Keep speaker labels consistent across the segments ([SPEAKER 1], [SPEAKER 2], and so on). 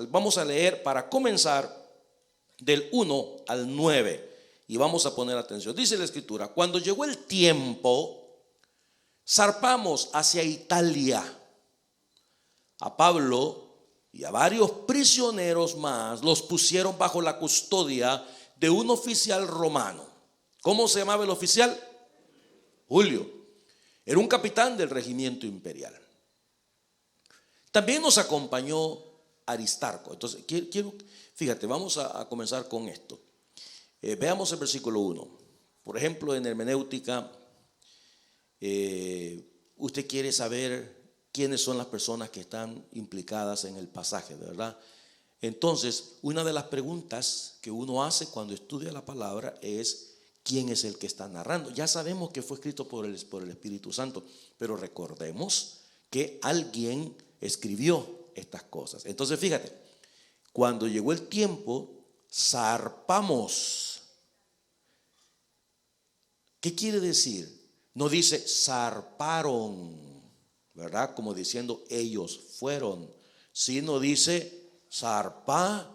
[SPEAKER 1] Vamos a leer para comenzar del 1 al 9 y vamos a poner atención. Dice la escritura: cuando llegó el tiempo, zarpamos hacia Italia. A Pablo y a varios prisioneros más los pusieron bajo la custodia de un oficial romano. ¿Cómo se llamaba el oficial? Julio. Era un capitán del regimiento imperial. También nos acompañó Aristarco. Entonces, fíjate, vamos a comenzar con esto. Veamos el versículo 1. Por ejemplo, en hermenéutica, usted quiere saber quiénes son las personas que están implicadas en el pasaje, ¿verdad? Entonces, una de las preguntas que uno hace cuando estudia la palabra es: ¿quién es el que está narrando? Ya sabemos que fue escrito por el Espíritu Santo, pero recordemos que alguien escribió estas cosas. Entonces, fíjate, cuando llegó el tiempo, zarpamos. ¿Qué quiere decir? No dice zarparon, ¿verdad? Como diciendo ellos fueron, sino dice zarpamos.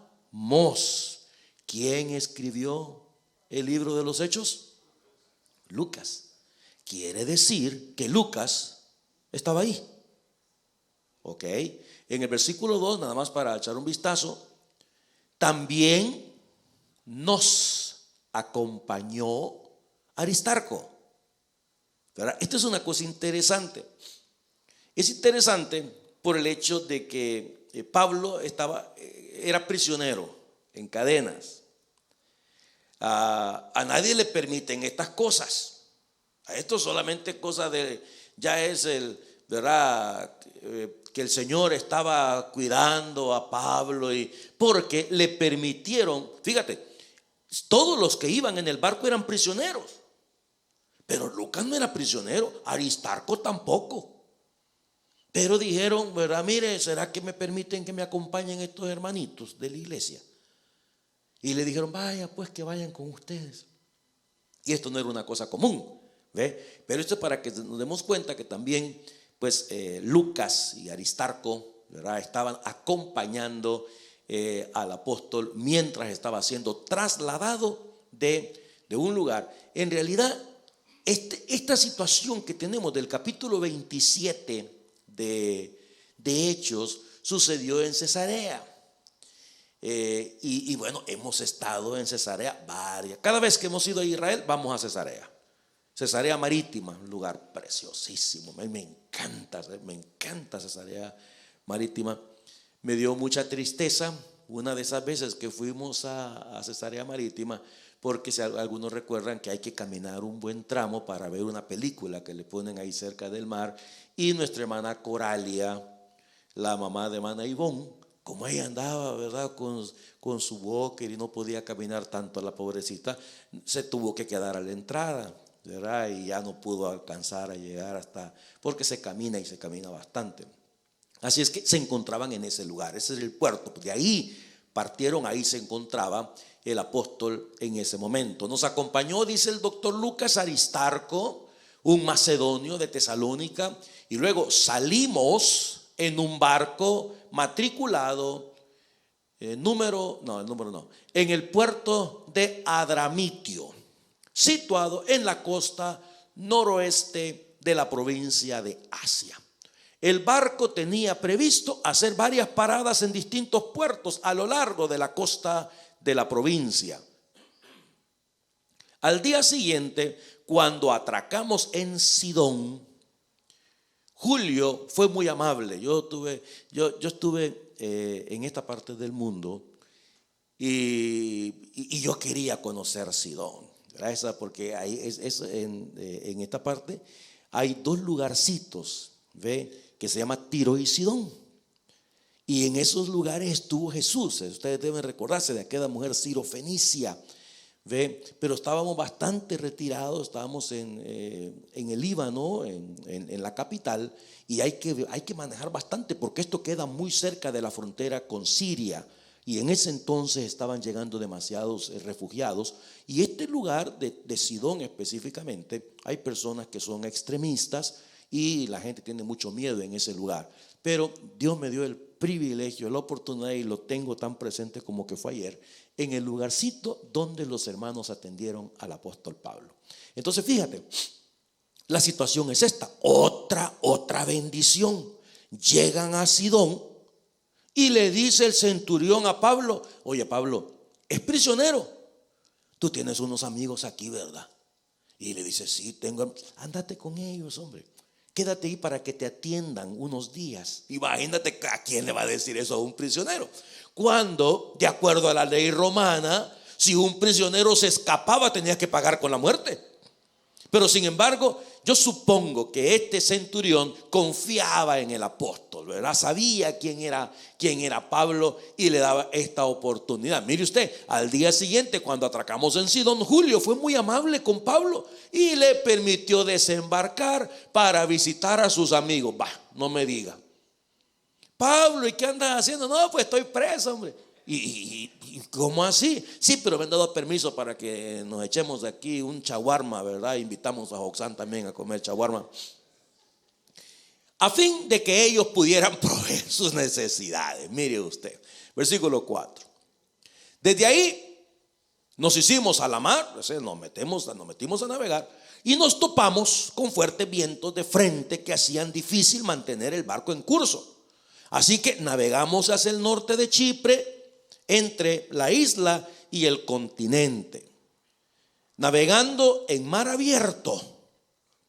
[SPEAKER 1] ¿Quién escribió el libro de los Hechos? Lucas. Quiere decir que Lucas estaba ahí. Ok. En el versículo 2, nada más para echar un vistazo, también nos acompañó Aristarco. ¿Verdad? Esta es una cosa interesante. Es interesante por el hecho de que Pablo era prisionero en cadenas. A nadie le permiten estas cosas. A esto solamente cosa de, ya es ¿verdad? Que el Señor estaba cuidando a Pablo, y porque le permitieron, fíjate, todos los que iban en el barco eran prisioneros, pero Lucas no era prisionero, Aristarco tampoco. Pero dijeron, ¿verdad? Mire, ¿será que me permiten que me acompañen estos hermanitos de la iglesia? Y le dijeron, vaya, pues que vayan con ustedes. Y esto no era una cosa común, ¿ve? Pero esto es para que nos demos cuenta que también, pues, Lucas y Aristarco, ¿verdad?, estaban acompañando al apóstol mientras estaba siendo trasladado de un lugar. En realidad, esta situación que tenemos del capítulo 27 de Hechos sucedió en Cesarea. Y bueno, hemos estado en Cesarea cada vez que hemos ido a Israel vamos a Cesarea Marítima, un lugar preciosísimo. Me encanta Cesarea Marítima. Me dio mucha tristeza una de esas veces que fuimos a Cesarea Marítima, porque si algunos recuerdan que hay que caminar un buen tramo para ver una película que le ponen ahí cerca del mar, y nuestra hermana Coralia, la mamá de hermana Ivonne, como ella andaba, ¿verdad?, con su walker y no podía caminar tanto, la pobrecita, se tuvo que quedar a la entrada, ¿verdad? Y ya no pudo alcanzar a llegar hasta, porque se camina y se camina bastante. Así es que se encontraban en ese lugar, ese es el puerto. De ahí partieron, ahí se encontraba el apóstol en ese momento. Nos acompañó, dice el doctor Lucas, Aristarco, un macedonio de Tesalónica, y luego salimos en un barco matriculado en el puerto de Adramitio, situado en la costa noroeste de la provincia de Asia. El barco tenía previsto hacer varias paradas en distintos puertos a lo largo de la costa de la provincia. Al día siguiente, cuando atracamos en Sidón, Julio fue muy amable. Yo estuve en esta parte del mundo y yo quería conocer Sidón, ¿verdad? Porque ahí en esta parte hay dos lugarcitos, ¿ve?, que se llama Tiro y Sidón. Y en esos lugares estuvo Jesús. Ustedes deben recordarse de aquella mujer sirofenicia, ¿ve? Pero estábamos bastante retirados, estábamos en el Líbano, en la capital, y hay que manejar bastante porque esto queda muy cerca de la frontera con Siria. Y en ese entonces estaban llegando demasiados refugiados. Y este lugar de Sidón específicamente, hay personas que son extremistas y la gente tiene mucho miedo en ese lugar. Pero Dios me dio el privilegio, la oportunidad, y lo tengo tan presente como que fue ayer, en el lugarcito donde los hermanos atendieron al apóstol Pablo. Entonces fíjate, la situación es esta, otra bendición. Llegan a Sidón y le dice el centurión a Pablo: oye, Pablo, es prisionero, tú tienes unos amigos aquí, ¿verdad? Y le dice: sí, tengo. Ándate con ellos, hombre, quédate ahí para que te atiendan unos días. Imagínate, ¿a quién le va a decir eso a un prisionero? Cuando, de acuerdo a la ley romana, si un prisionero se escapaba, tenía que pagar con la muerte. Pero sin embargo, yo supongo que este centurión confiaba en el apóstol, ¿verdad? Sabía quién era Pablo y le daba esta oportunidad. Mire usted, al día siguiente, cuando atracamos en Sidón, Julio fue muy amable con Pablo y le permitió desembarcar para visitar a sus amigos. No me diga: Pablo, ¿y qué andas haciendo? No, pues estoy preso, hombre. ¿Y cómo así? Sí, pero me han dado permiso para que nos echemos de aquí un shawarma, ¿verdad? Invitamos a Oxán también a comer shawarma, a fin de que ellos pudieran proveer sus necesidades. Mire usted, versículo 4. Desde ahí nos hicimos a la mar, nos metimos a navegar, y nos topamos con fuertes vientos de frente que hacían difícil mantener el barco en curso. Así que navegamos hacia el norte de Chipre, entre la isla y el continente. Navegando en mar abierto,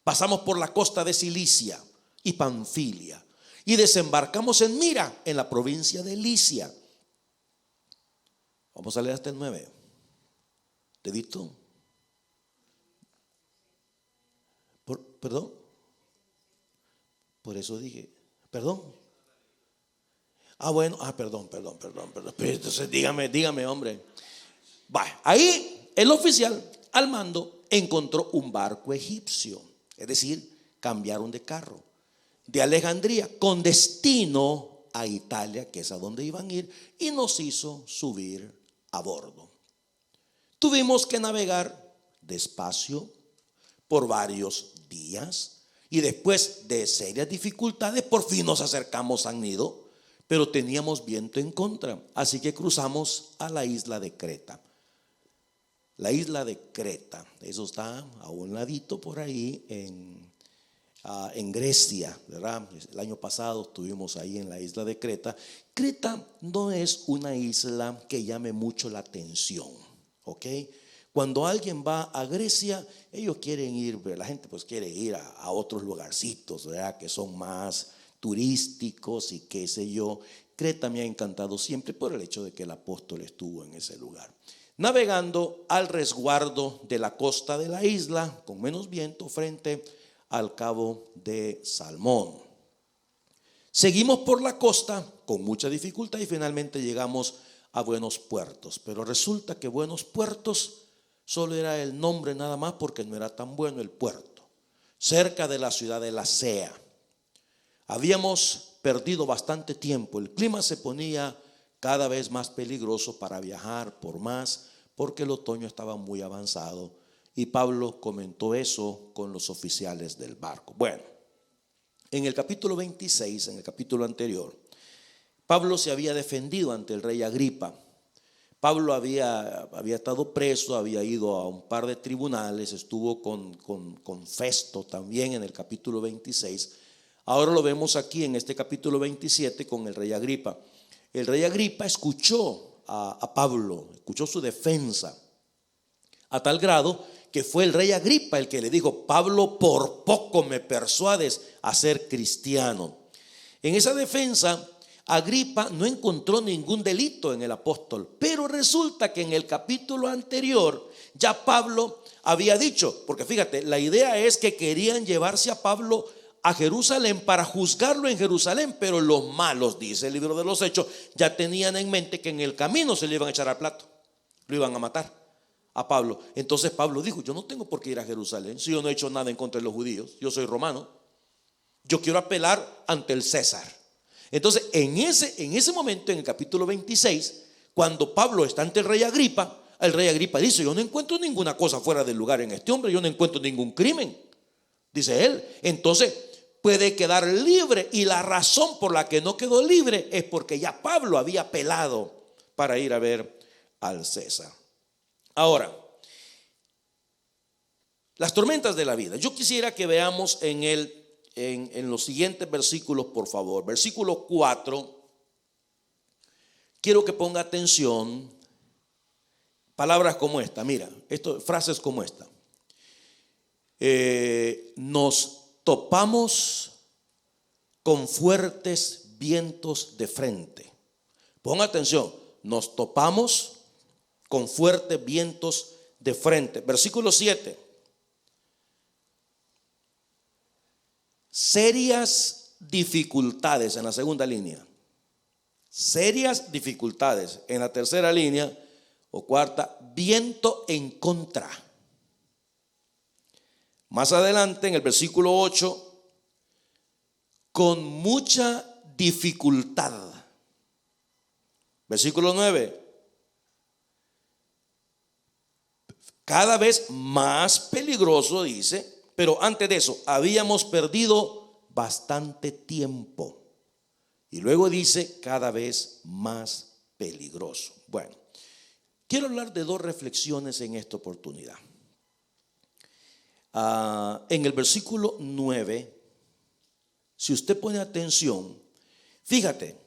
[SPEAKER 1] pasamos por la costa de Cilicia y Panfilia y desembarcamos en Mira, en la provincia de Licia. Vamos a leer hasta el 9. ¿Dedito? ¿Perdón? Por eso dije, perdón. Bueno, perdón. Entonces dígame, hombre. Ahí el oficial al mando encontró un barco egipcio, es decir, cambiaron de carro, de Alejandría con destino a Italia, que es a donde iban a ir, y nos hizo subir a bordo. Tuvimos que navegar despacio por varios días y después de serias dificultades por fin nos acercamos a Gnido, pero teníamos viento en contra, así que cruzamos a la isla de Creta. La isla de Creta, eso está a un ladito por ahí en Grecia, ¿verdad? El año pasado estuvimos ahí en la isla de Creta. Creta no es una isla que llame mucho la atención, ¿ok? Cuando alguien va a Grecia, ellos quieren ir, la gente pues quiere ir a otros lugarcitos, ¿verdad? Que son más turísticos y qué sé yo. Creta me ha encantado siempre por el hecho de que el apóstol estuvo en ese lugar. Navegando al resguardo de la costa de la isla, con menos viento, frente al cabo de Salmón. Seguimos por la costa con mucha dificultad y finalmente llegamos a Buenos Puertos. Pero resulta que Buenos Puertos solo era el nombre nada más, porque no era tan bueno el puerto. Cerca de la ciudad de Lasea. Habíamos perdido bastante tiempo, el clima se ponía cada vez más peligroso para viajar porque el otoño estaba muy avanzado y Pablo comentó eso con los oficiales del barco. Bueno, en el capítulo 26, en el capítulo anterior, Pablo se había defendido ante el rey Agripa. Pablo había estado preso, había ido a un par de tribunales, estuvo con Festo también en el capítulo 26. Ahora lo vemos aquí en este capítulo 27 con el rey Agripa. El rey Agripa escuchó a Pablo, escuchó su defensa, a tal grado que fue el rey Agripa el que le dijo: Pablo, por poco me persuades a ser cristiano. En esa defensa, Agripa no encontró ningún delito en el apóstol, pero resulta que en el capítulo anterior ya Pablo había dicho, porque fíjate, la idea es que querían llevarse a Pablo a Jerusalén para juzgarlo en Jerusalén, pero los malos, dice el libro de los Hechos, ya tenían en mente que en el camino se le iban a echar al plato, lo iban a matar a Pablo. Entonces Pablo dijo: yo no tengo por qué ir a Jerusalén si yo no he hecho nada en contra de los judíos, yo soy romano, yo quiero apelar ante el César. Entonces en ese momento, en el capítulo 26, cuando Pablo está ante el rey Agripa dice: yo no encuentro ninguna cosa fuera del lugar en este hombre, yo no encuentro ningún crimen, dice él. Entonces puede quedar libre, y la razón por la que no quedó libre es porque ya Pablo había apelado para ir a ver al César. Ahora, las tormentas de la vida. Yo quisiera que veamos en los siguientes versículos, por favor. Versículo 4. Quiero que ponga atención. Palabras como esta, mira, frases como esta. Nos topamos con fuertes vientos de frente. Ponga atención, nos topamos con fuertes vientos de frente. Versículo 7. Serias dificultades en la segunda línea. Serias dificultades en la tercera línea o cuarta. Viento en contra. Más adelante en el versículo 8, con mucha dificultad. Versículo 9, cada vez más peligroso, dice, pero antes de eso, habíamos perdido bastante tiempo. Y luego dice, cada vez más peligroso. Bueno, quiero hablar de dos reflexiones en esta oportunidad. En el versículo 9, si usted pone atención, fíjate,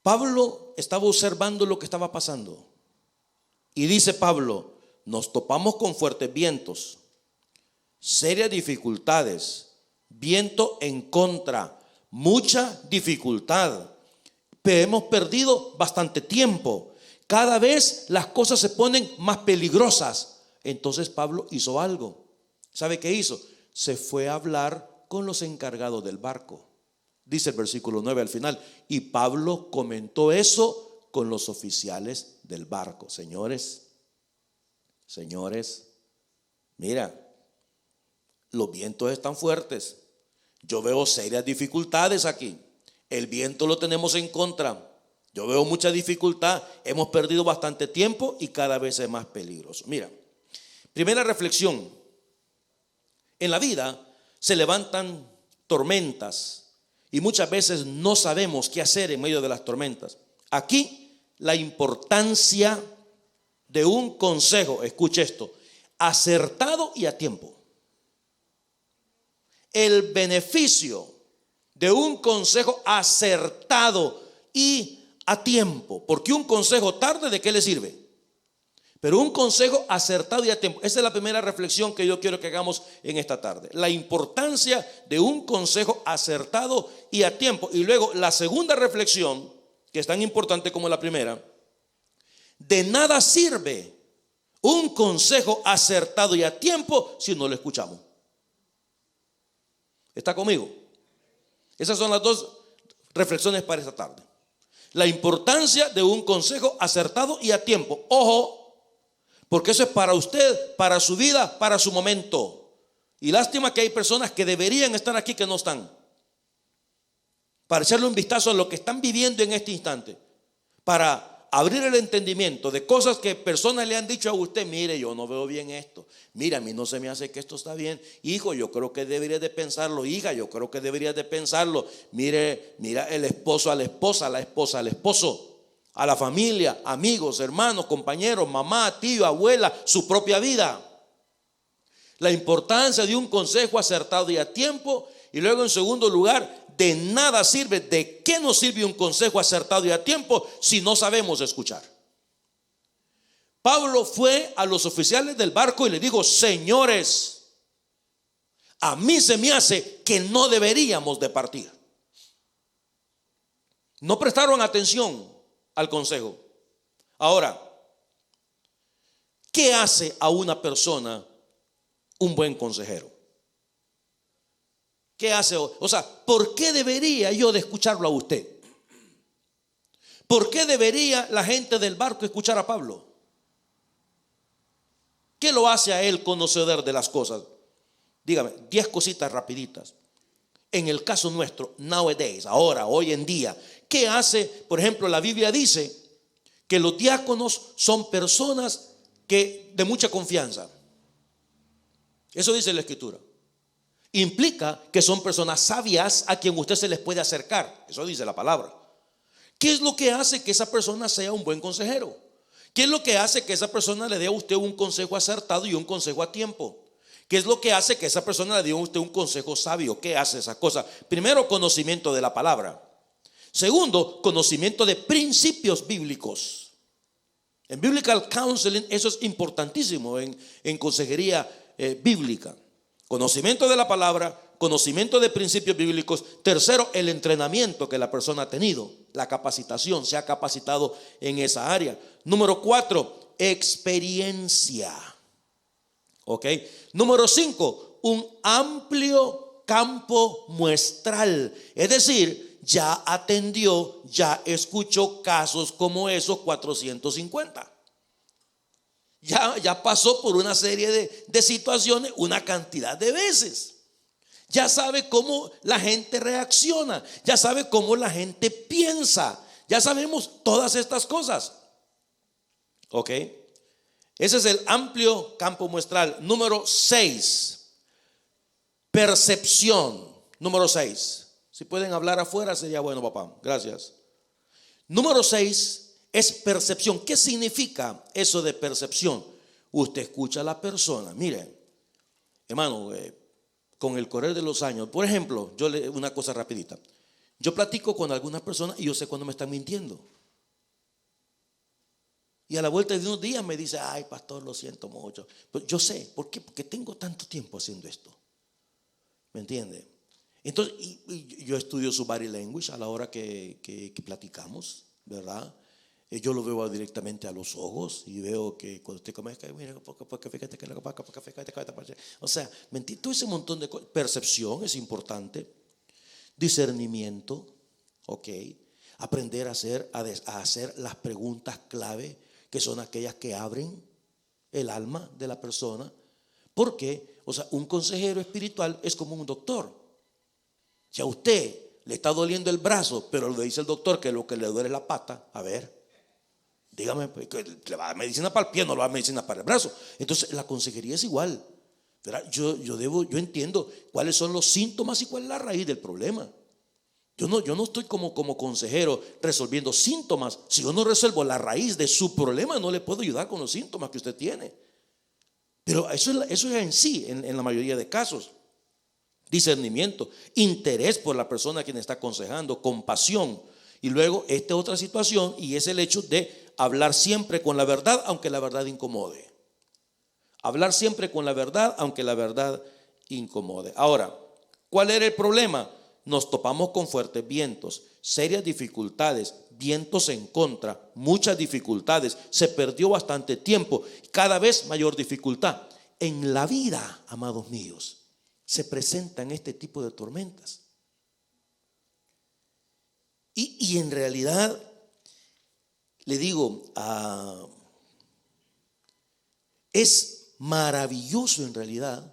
[SPEAKER 1] Pablo estaba observando lo que estaba pasando. Y dice Pablo, nos topamos con fuertes vientos, serias dificultades, viento en contra, mucha dificultad. Pero hemos perdido bastante tiempo. Cada vez las cosas se ponen más peligrosas. Entonces Pablo hizo algo. ¿Sabe qué hizo? Se fue a hablar con los encargados del barco. Dice el versículo 9 al final. Y Pablo comentó eso con los oficiales del barco. Señores, mira, los vientos están fuertes. Yo veo serias dificultades aquí. El viento lo tenemos en contra. Yo veo mucha dificultad. Hemos perdido bastante tiempo y cada vez es más peligroso. Mira, primera reflexión. En la vida se levantan tormentas y muchas veces no sabemos qué hacer en medio de las tormentas. Aquí la importancia de un consejo, escuche esto, acertado y a tiempo. El beneficio de un consejo acertado y a tiempo. Porque un consejo tarde, ¿de qué le sirve? Pero un consejo acertado y a tiempo. Esa es la primera reflexión que yo quiero que hagamos en esta tarde. La importancia de un consejo acertado y a tiempo. Y luego la segunda reflexión, que es tan importante como la primera. De nada sirve un consejo acertado y a tiempo si no lo escuchamos. ¿Está conmigo? Esas son las dos reflexiones para esta tarde. La importancia de un consejo acertado y a tiempo. Ojo, porque eso es para usted, para su vida, para su momento. Y lástima que hay personas que deberían estar aquí que no están. Para echarle un vistazo a lo que están viviendo en este instante. Para abrir el entendimiento de cosas que personas le han dicho a usted. Mire, yo no veo bien esto. Mira, a mí no se me hace que esto está bien. Hijo, yo creo que deberías de pensarlo. Hija, yo creo que deberías de pensarlo. Mira el esposo a la esposa al esposo, a la familia, amigos, hermanos, compañeros, mamá, tío, abuela, su propia vida. La importancia de un consejo acertado y a tiempo. Y luego, en segundo lugar, de nada sirve. ¿De qué nos sirve un consejo acertado y a tiempo si no sabemos escuchar? Pablo fue a los oficiales del barco y le dijo: señores, a mí se me hace que no deberíamos de partir. No prestaron atención al consejo. Ahora, ¿qué hace a una persona un buen consejero? ¿Qué hace? O sea, ¿por qué debería yo de escucharlo a usted? ¿Por qué debería la gente del barco escuchar a Pablo? ¿Qué lo hace a él conocedor de las cosas? Dígame, 10 cositas rapiditas. En el caso nuestro, nowadays, ahora, hoy en día, ¿qué hace? Por ejemplo, la Biblia dice que los diáconos son personas de mucha confianza. Eso dice la Escritura. Implica que son personas sabias a quien usted se les puede acercar. Eso dice la palabra. ¿Qué es lo que hace que esa persona sea un buen consejero? ¿Qué es lo que hace que esa persona le dé a usted un consejo acertado y un consejo a tiempo? ¿Qué es lo que hace que esa persona le dé a usted un consejo sabio? ¿Qué hace esa cosa? Primero, conocimiento de la palabra. Segundo, conocimiento de principios bíblicos. En Biblical Counseling eso es importantísimo en consejería bíblica. Conocimiento de la palabra, conocimiento de principios bíblicos. Tercero, el entrenamiento que la persona ha tenido, la capacitación, se ha capacitado en esa área. Número 4, experiencia. ¿Ok? Número 5, un amplio campo muestral. Es decir, ya atendió, ya escuchó casos como esos 450. Ya pasó por una serie de situaciones una cantidad de veces. Ya sabe cómo la gente reacciona. Ya sabe cómo la gente piensa. Ya sabemos todas estas cosas. ¿Ok? Ese es el amplio campo muestral. Número 6. Percepción. Número 6. Si pueden hablar afuera sería bueno, papá. Gracias. Número 6 es percepción. ¿Qué significa eso de percepción? Usted escucha a la persona. Mire, hermano, con el correr de los años, por ejemplo, una cosa rapidita. Yo platico con algunas personas y yo sé cuando me están mintiendo. Y a la vuelta de unos días me dice, ay, pastor, lo siento mucho. Pero yo sé, ¿por qué? Porque tengo tanto tiempo haciendo esto. ¿Me entiende? Entonces, y yo estudio su body language a la hora que platicamos, ¿verdad? Yo lo veo directamente a los ojos y veo que cuando usted come, mira, porque fíjate que o sea, todo ese montón de cosas. Percepción es importante. Discernimiento, ok. Aprender a hacer las preguntas clave, que son aquellas que abren el alma de la persona. Porque, o sea, un consejero espiritual es como un doctor. Si a usted le está doliendo el brazo, pero le dice el doctor que lo que le duele es la pata, a ver, dígame, le va a dar medicina para el pie, no le va a dar medicina para el brazo. Entonces la consejería es igual, ¿verdad? Yo entiendo cuáles son los síntomas y cuál es la raíz del problema. Yo no estoy como consejero resolviendo síntomas. Si yo no resuelvo la raíz de su problema, no le puedo ayudar con los síntomas que usted tiene. Pero eso es en sí, en la mayoría de casos. Discernimiento, interés por la persona a quien está aconsejando, compasión. Y luego esta otra situación, y es el hecho de hablar siempre con la verdad, aunque la verdad incomode. Hablar siempre con la verdad, aunque la verdad incomode. Ahora, ¿cuál era el problema? Nos topamos con fuertes vientos, serias dificultades, vientos en contra, muchas dificultades. Se perdió bastante tiempo, cada vez mayor dificultad. En la vida, amados míos, se presentan este tipo de tormentas. Y en realidad, le digo, es maravilloso en realidad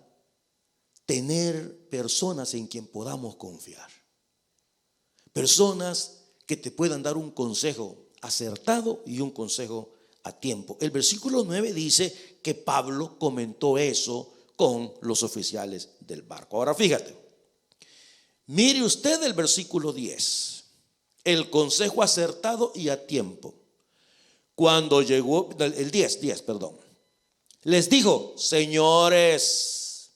[SPEAKER 1] tener personas en quien podamos confiar. Personas que te puedan dar un consejo acertado y un consejo a tiempo. El versículo 9 dice que Pablo comentó eso con los oficiales del barco. Ahora fíjate, mire usted el versículo 10. El consejo acertado y a tiempo. Cuando llegó, el 10, les dijo, señores,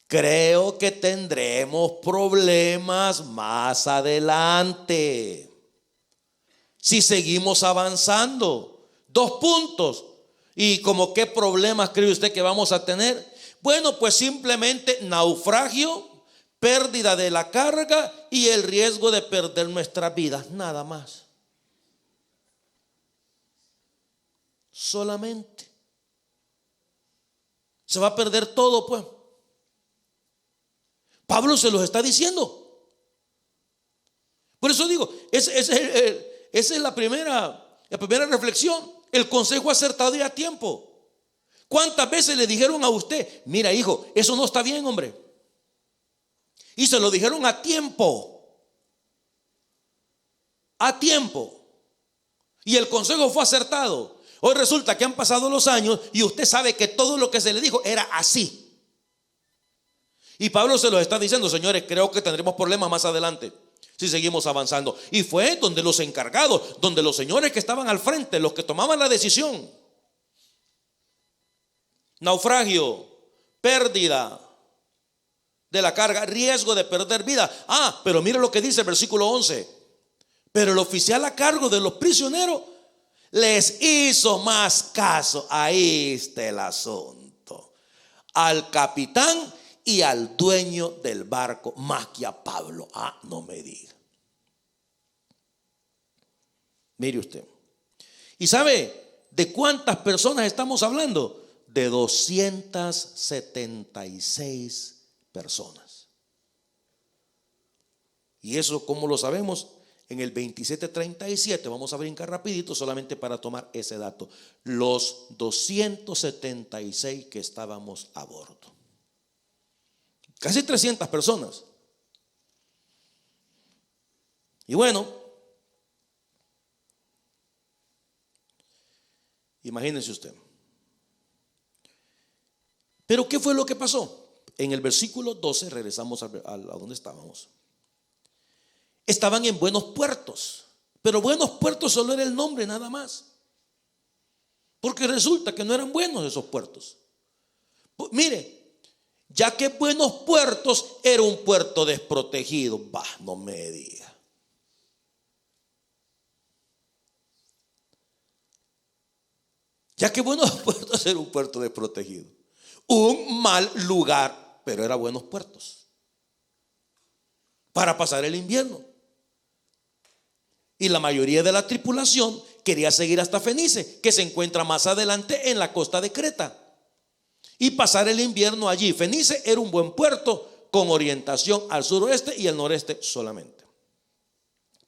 [SPEAKER 1] creo que tendremos problemas más adelante si seguimos avanzando. 2 puntos. ¿Y como qué problemas cree usted que vamos a tener? Bueno, pues simplemente naufragio, pérdida de la carga y el riesgo de perder nuestras vidas, nada más. Solamente. Se va a perder todo, pues. Pablo se los está diciendo. Por eso digo, esa es la primera reflexión. El consejo acertado y a tiempo. ¿Cuántas veces le dijeron a usted, mira hijo, eso no está bien, hombre? Y se lo dijeron a tiempo. A tiempo. Y el consejo fue acertado. Hoy resulta que han pasado los años y usted sabe que todo lo que se le dijo era así. Y Pablo se los está diciendo: señores, creo que tendremos problemas más adelante si seguimos avanzando. Y fue donde los encargados, donde los señores que estaban al frente, los que tomaban la decisión: naufragio, pérdida de la carga, riesgo de perder vida. Pero mire lo que dice el versículo 11: pero el oficial a cargo de los prisioneros les hizo más caso. Ahí está el asunto: al capitán y al dueño del barco más que a Pablo. No me diga. Mire usted. ¿Y sabe de cuántas personas estamos hablando? De 276 personas. ¿Y eso cómo lo sabemos? En el 27:37, vamos a brincar rapidito solamente para tomar ese dato. Los 276 que estábamos a bordo. Casi 300 personas. Y bueno, imagínense usted. Pero ¿qué fue lo que pasó? En el versículo 12, regresamos a donde estábamos. Estaban en buenos puertos, pero buenos puertos solo era el nombre nada más, porque resulta que no eran buenos esos puertos. Mire, ya que buenos puertos, era un puerto desprotegido. No me diga. Ya que buenos puertos, era un puerto desprotegido, un mal lugar, pero era buenos puertos para pasar el invierno. Y la mayoría de la tripulación quería seguir hasta Fenice, que se encuentra más adelante en la costa de Creta, y pasar el invierno allí. Fenice era un buen puerto con orientación al suroeste y al noreste solamente.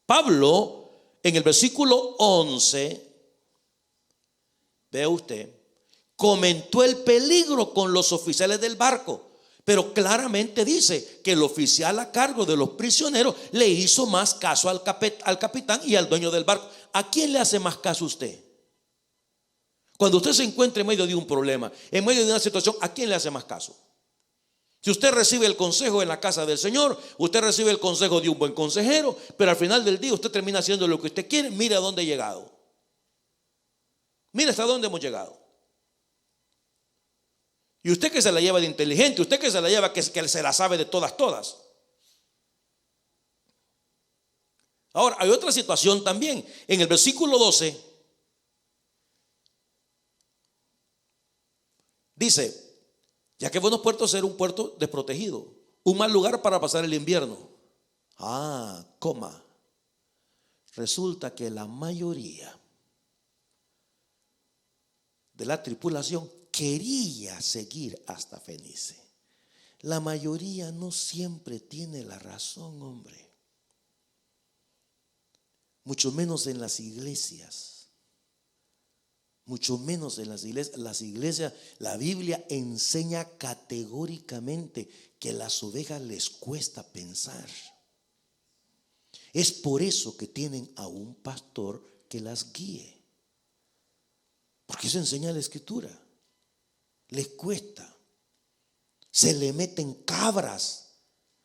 [SPEAKER 1] Pablo, en el versículo 11, vea usted, comentó el peligro con los oficiales del barco, pero claramente dice que el oficial a cargo de los prisioneros le hizo más caso al capitán y al dueño del barco. ¿A quién le hace más caso usted? Cuando usted se encuentra en medio de un problema, en medio de una situación, ¿a quién le hace más caso? Si usted recibe el consejo en la casa del Señor, usted recibe el consejo de un buen consejero, pero al final del día usted termina haciendo lo que usted quiere. Mire a dónde he llegado. Mire hasta dónde hemos llegado. Y usted que se la lleva de inteligente, usted que se la lleva que se la sabe de todas. Ahora, hay otra situación también. En el versículo 12 dice: ya que buenos puertos era un puerto desprotegido, un mal lugar para pasar el invierno. Resulta que la mayoría de la tripulación quería seguir hasta Fenice. La mayoría no siempre tiene la razón, hombre. Mucho menos en las iglesias. Mucho menos en las iglesias. La Biblia enseña categóricamente que a las ovejas les cuesta pensar. Es por eso que tienen a un pastor que las guíe, porque eso enseña la Escritura. Les cuesta. Se le meten cabras.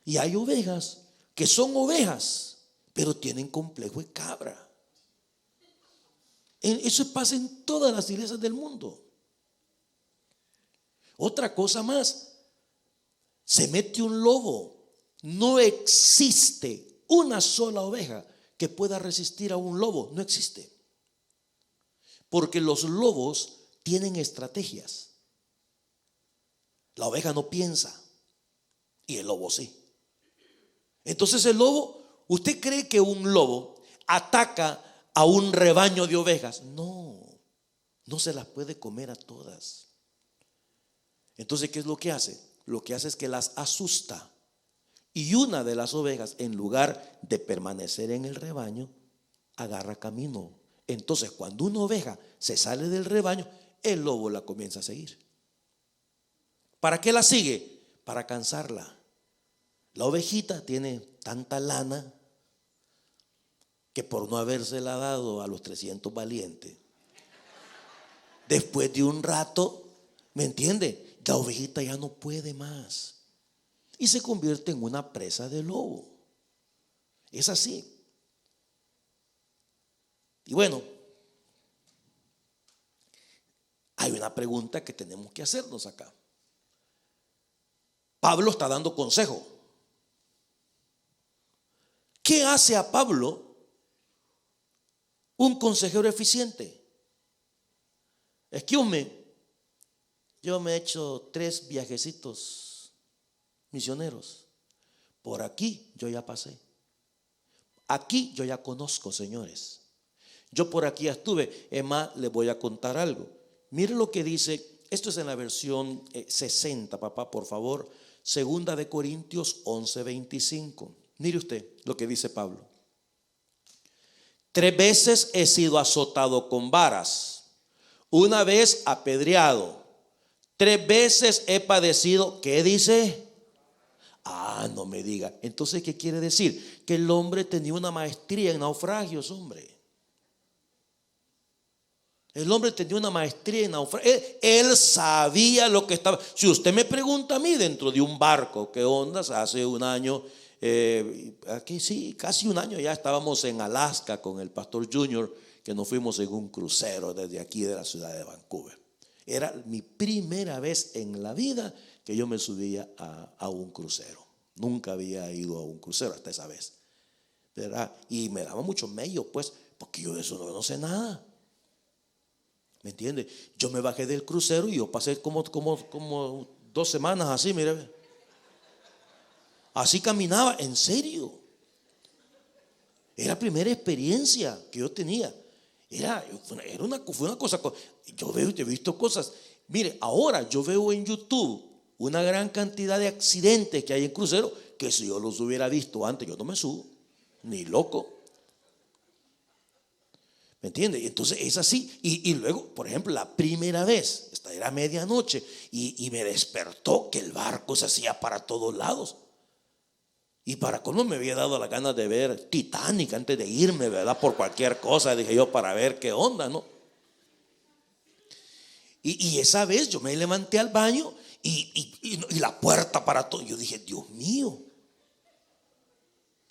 [SPEAKER 1] Y hay ovejas que son ovejas, pero tienen complejo de cabra. Eso pasa en todas las iglesias del mundo. Otra cosa más: se mete un lobo. No existe una sola oveja que pueda resistir a un lobo. No existe. Porque los lobos tienen estrategias. La oveja no piensa y el lobo sí. Entonces el lobo, ¿usted cree que un lobo ataca a un rebaño de ovejas? No se las puede comer a todas. Entonces, ¿qué es lo que hace? Lo que hace es que las asusta. Y una de las ovejas, en lugar de permanecer en el rebaño, agarra camino. Entonces, cuando una oveja se sale del rebaño, el lobo la comienza a seguir. ¿Para qué la sigue? Para cansarla. La ovejita tiene tanta lana que por no habérsela dado a los 300 valientes, después de un rato, ¿me entiende? La ovejita ya no puede más. y se convierte en una presa de lobo. Es así. Y bueno, hay una pregunta que tenemos que hacernos acá. Pablo está dando consejo. ¿Qué hace a Pablo un consejero eficiente? Excuse me, yo me he hecho 3 viajecitos misioneros. Por aquí yo ya pasé. Aquí yo ya conozco, señores. Yo por aquí ya estuve. Es más, les voy a contar algo. Mire lo que dice, esto es en la versión 60, papá, por favor. 2 Corintios 11:25. Mire usted lo que dice Pablo. 3 veces he sido azotado con varas, una vez apedreado, 3 veces he padecido. ¿Qué dice? No me diga. Entonces, ¿qué quiere decir? Que el hombre tenía una maestría en naufragios, hombre. El hombre tenía una maestría en naufragios. Él sabía lo que estaba. Si usted me pregunta a mí dentro de un barco, ¿qué ondas? Hace un año, aquí sí, casi un año ya estábamos en Alaska con el pastor Junior, que nos fuimos en un crucero desde aquí de la ciudad de Vancouver. Era mi primera vez en la vida que yo me subía a un crucero. Nunca había ido a un crucero hasta esa vez, ¿verdad? Y me daba mucho mello, pues, porque yo de eso no sé nada. ¿Me entiende? Yo me bajé del crucero y yo pasé como 2 semanas así, mire. Así caminaba, en serio. Era la primera experiencia que yo tenía. Fue una cosa. Yo he visto cosas. Mire, ahora yo veo en YouTube una gran cantidad de accidentes que hay en cruceros, que si yo los hubiera visto antes, yo no me subo, ni loco. ¿Me entiende? Y entonces es así. Y luego, por ejemplo, la primera vez, esta era medianoche, y me despertó que el barco se hacía para todos lados. Y para cómo me había dado la gana de ver Titanic antes de irme, ¿verdad? Por cualquier cosa, dije yo, para ver qué onda, ¿no? Y esa vez yo me levanté al baño y la puerta para todo. Yo dije, Dios mío,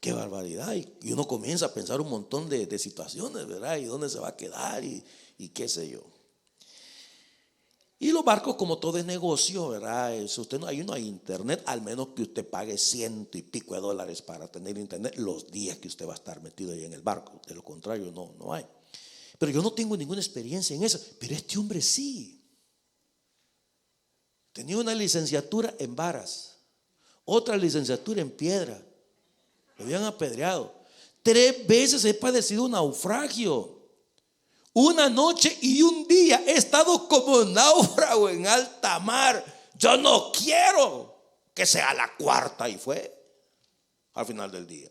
[SPEAKER 1] qué barbaridad. Y uno comienza a pensar un montón de situaciones, ¿verdad? Y dónde se va a quedar y qué sé yo. Y los barcos, como todo es negocio, ¿verdad? Usted no hay internet, al menos que usted pague $100 y pico para tener internet los días que usted va a estar metido ahí en el barco. De lo contrario, no hay. Pero yo no tengo ninguna experiencia en eso. Pero este hombre sí. Tenía una licenciatura en varas, otra licenciatura en piedra. Me habían apedreado. 3 veces he padecido un naufragio. Una noche y un día he estado como náufrago en alta mar. Yo no quiero que sea la 4ª. Y fue al final del día.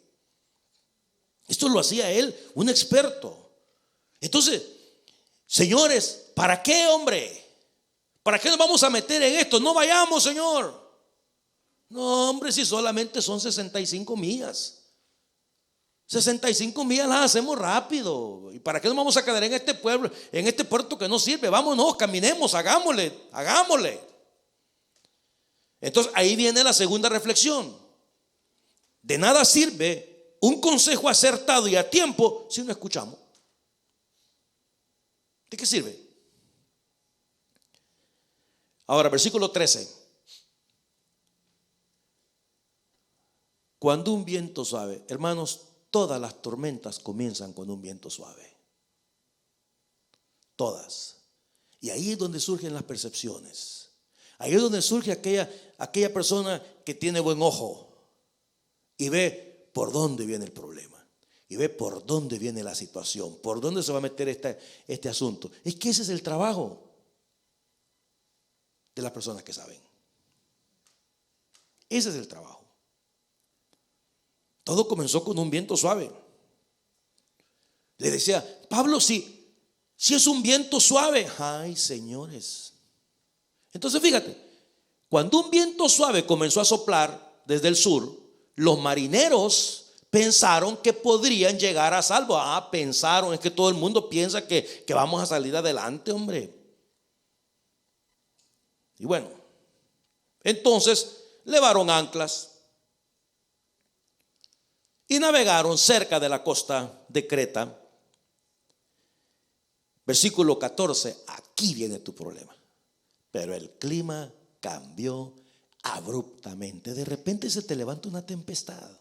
[SPEAKER 1] Esto lo hacía él, un experto. Entonces, señores, ¿para qué, hombre? ¿Para qué nos vamos a meter en esto? No vayamos, Señor. No, hombre, si solamente son 65 millas. 65 millas las hacemos rápido. ¿Y para qué nos vamos a quedar en este pueblo, en este puerto que no sirve? Vámonos, caminemos, hagámosle. Entonces ahí viene la segunda reflexión. De nada sirve un consejo acertado y a tiempo si no escuchamos. ¿De qué sirve? Ahora, versículo 13. Cuando un viento suave, hermanos, todas las tormentas comienzan con un viento suave. Todas. Y ahí es donde surgen las percepciones. Ahí es donde surge aquella persona que tiene buen ojo y ve por dónde viene el problema. Y ve por dónde viene la situación. Por dónde se va a meter este asunto. Es que ese es el trabajo de las personas que saben. Ese es el trabajo. Todo comenzó con un viento suave. Le decía, Pablo, si es un viento suave. Ay, señores. Entonces fíjate, cuando un viento suave comenzó a soplar desde el sur, los marineros pensaron que podrían llegar a salvo. Pensaron, es que todo el mundo piensa que vamos a salir adelante, hombre. Y bueno, entonces levaron anclas y navegaron cerca de la costa de Creta. Versículo 14, aquí viene tu problema. Pero el clima cambió abruptamente. De repente se te levanta una tempestad.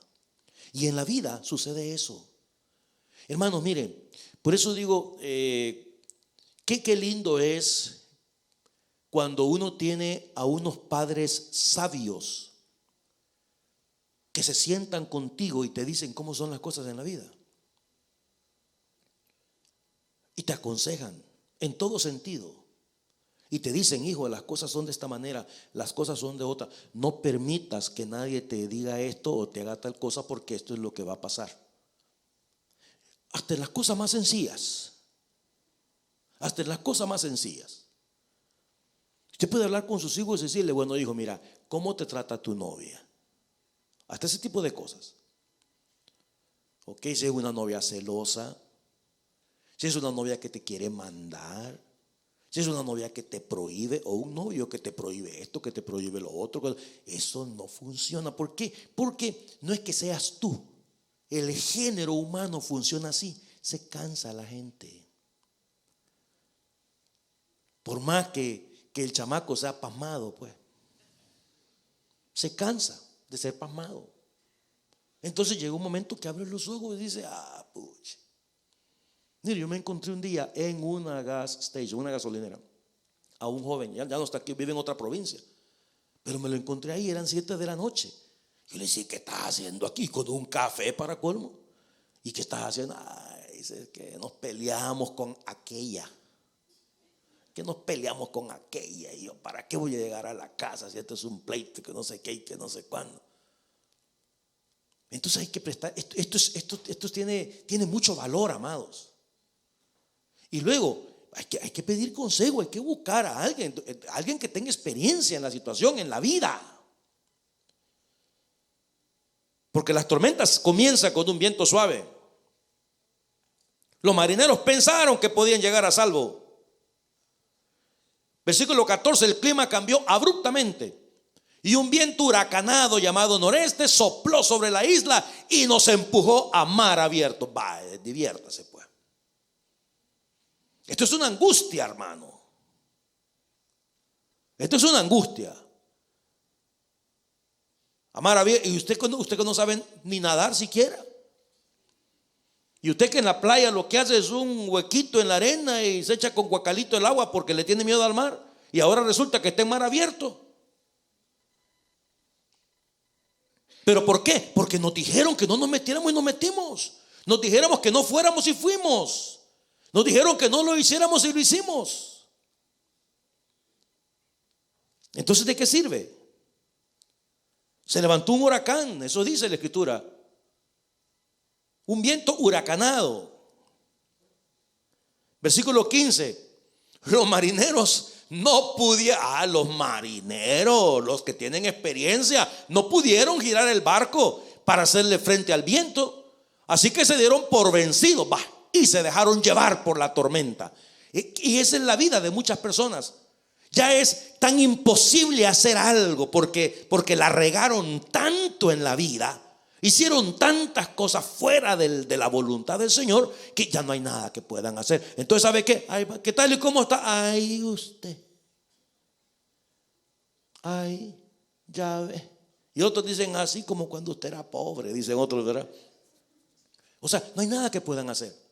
[SPEAKER 1] Y en la vida sucede eso. Hermanos, miren, por eso digo, qué lindo es cuando uno tiene a unos padres sabios que se sientan contigo y te dicen cómo son las cosas en la vida. Y te aconsejan en todo sentido. Y te dicen, hijo, las cosas son de esta manera, las cosas son de otra. No permitas que nadie te diga esto o te haga tal cosa, porque esto es lo que va a pasar. Hasta en las cosas más sencillas. Hasta en las cosas más sencillas. Usted puede hablar con sus hijos y decirle, bueno, hijo, mira, ¿cómo te trata tu novia? Hasta ese tipo de cosas. Ok, si es una novia celosa, si es una novia que te quiere mandar, si es una novia que te prohíbe, o un novio que te prohíbe esto, que te prohíbe lo otro, eso no funciona. ¿Por qué? Porque no es que seas tú. El género humano funciona así. Se cansa la gente. Por más que el chamaco sea pasmado, pues se cansa de ser pasmado. Entonces llega un momento que abre los ojos y dice, pucha. Mire, yo me encontré un día en una gas station, una gasolinera, a un joven, ya no está aquí, vive en otra provincia, pero me lo encontré ahí, eran 7 de la noche. Yo le decía, ¿qué estás haciendo aquí? Con un café para colmo. ¿Y qué estás haciendo? Dice que nos peleamos con aquella. Que nos peleamos con aquella. Y yo, ¿para qué voy a llegar a la casa si esto es un pleito que no sé qué y que no sé cuándo? Entonces hay que prestar, esto tiene mucho valor, amados. Y luego hay que pedir consejo, hay que buscar a alguien que tenga experiencia en la situación, en la vida. Porque las tormentas comienzan con un viento suave. Los marineros pensaron que podían llegar a salvo. Versículo 14, el clima cambió abruptamente y un viento huracanado llamado noreste sopló sobre la isla y nos empujó a mar abierto. Diviértase pues. Esto es una angustia, hermano. Esto es una angustia. A mar abierto. Y usted que no sabe ni nadar siquiera. Y usted que en la playa lo que hace es un huequito en la arena y se echa con guacalito el agua porque le tiene miedo al mar. Y ahora resulta que está en mar abierto. ¿Pero por qué? Porque nos dijeron que no nos metiéramos y nos metimos. Nos dijéramos que no fuéramos y fuimos. Nos dijeron que no lo hiciéramos y lo hicimos. Entonces, ¿de qué sirve? Se levantó un huracán, eso dice la Escritura. Un viento huracanado. Versículo 15. Los marineros no pudieron, los marineros, los que tienen experiencia, no pudieron girar el barco para hacerle frente al viento. Así que se dieron por vencidos, y se dejaron llevar por la tormenta. Y esa es la vida de muchas personas. Ya es tan imposible hacer algo porque la regaron tanto en la vida. Hicieron tantas cosas fuera de la voluntad del Señor que ya no hay nada que puedan hacer. Entonces, ¿sabe qué? ¿Qué tal y cómo está? Ay, usted. Ay, ya ve. Y otros dicen así como cuando usted era pobre, dicen otros, ¿verdad? O sea, no hay nada que puedan hacer.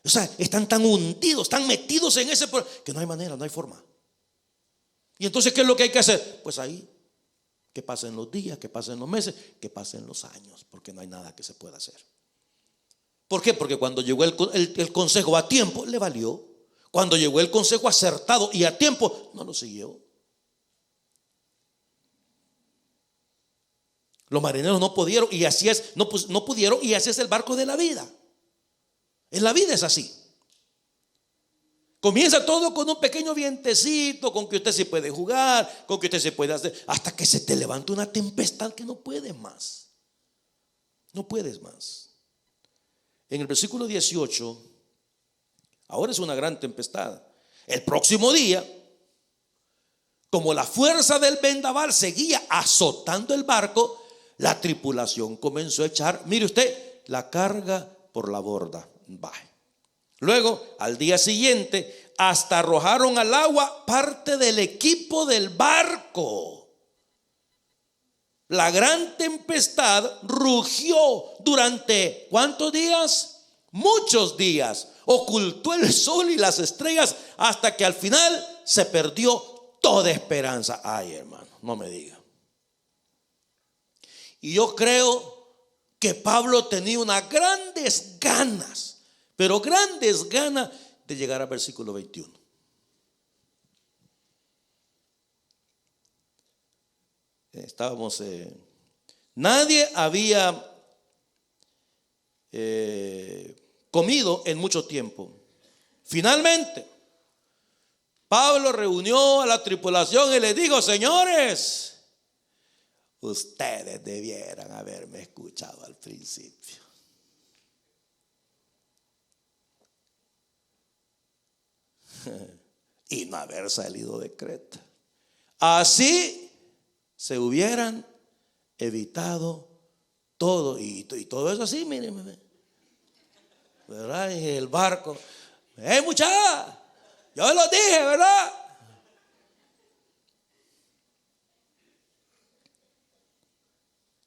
[SPEAKER 1] O sea, están tan hundidos, tan metidos en ese que no hay manera, no hay forma. Y entonces, ¿qué es lo que hay que hacer? Pues ahí, que pasen los días, que pasen los meses, que pasen los años, porque no hay nada que se pueda hacer. ¿Por qué? Porque cuando llegó el consejo a tiempo, le valió. Cuando llegó el consejo acertado y a tiempo, no lo siguió. Los marineros no pudieron y así es, no pudieron y así es el barco de la vida. En la vida es así. Comienza todo con un pequeño vientecito, con que usted se puede jugar, con que usted se puede hacer, hasta que se te levanta una tempestad que no puedes más. No puedes más. En el versículo 18, ahora es una gran tempestad. El próximo día, como la fuerza del vendaval seguía azotando el barco, la tripulación comenzó a echar, mire usted, la carga por la borda. Baje. Luego, al día siguiente, hasta arrojaron al agua parte del equipo del barco. La gran tempestad rugió durante ¿cuántos días? Muchos días. Ocultó el sol y las estrellas hasta que al final se perdió toda esperanza. Ay, hermano, no me diga. Y yo creo que Pablo tenía unas grandes ganas, pero grandes ganas de llegar al versículo 21. Estábamos, nadie había comido en mucho tiempo. Finalmente, Pablo reunió a la tripulación y les dijo: señores, ustedes debieran haberme escuchado al principio. Y no haber salido de Creta. Así se hubieran evitado todo. Y todo eso así, miren, ¿verdad? Y el barco, muchachos, yo lo dije, ¿verdad?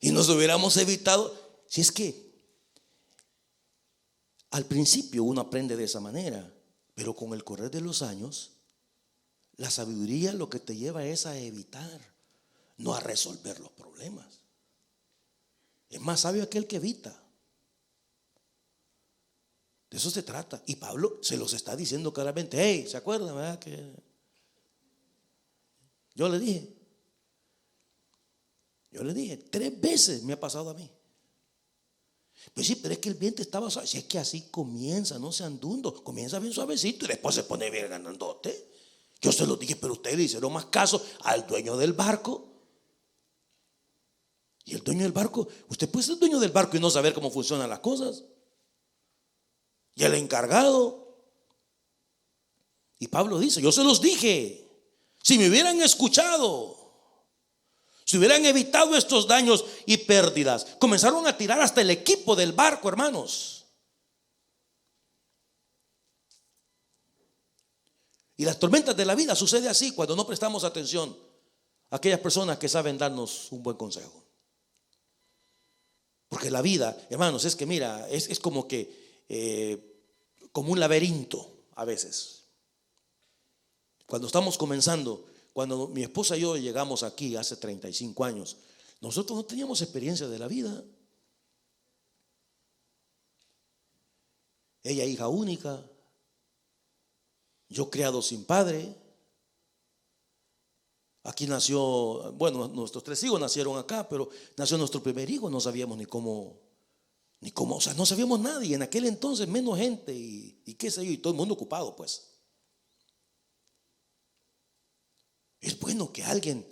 [SPEAKER 1] Y nos hubiéramos evitado. Si es que al principio uno aprende de esa manera, pero con el correr de los años, la sabiduría lo que te lleva es a evitar, no a resolver los problemas. Es más sabio aquel que evita. De eso se trata. Y Pablo se los está diciendo claramente. Hey, ¿se acuerdan, verdad? Que yo le dije 3 veces me ha pasado a mí. Pues sí, pero es que el viento estaba suave. Si es que así comienza, no sean dundos. Comienza bien suavecito y después se pone bien grandote. Yo se lo dije, pero ustedes le hicieron más caso al dueño del barco. Y el dueño del barco, usted puede ser dueño del barco y no saber cómo funcionan las cosas. Y el encargado. Y Pablo dice: yo se los dije, si me hubieran escuchado, si hubieran evitado estos daños y pérdidas. Comenzaron a tirar hasta el equipo del barco, hermanos. Y las tormentas de la vida sucede así cuando no prestamos atención a aquellas personas que saben darnos un buen consejo. Porque la vida, hermanos, es que mira, es como que como un laberinto a veces. Cuando estamos comenzando, cuando mi esposa y yo llegamos aquí hace 35 años, nosotros no teníamos experiencia de la vida. Ella hija única, yo criado sin padre. Aquí nació, bueno, nuestros 3 hijos nacieron acá, pero nació nuestro primer hijo, no sabíamos ni cómo, o sea, no sabíamos nada. Y en aquel entonces menos gente y qué sé yo, y todo el mundo ocupado, pues. Es bueno que alguien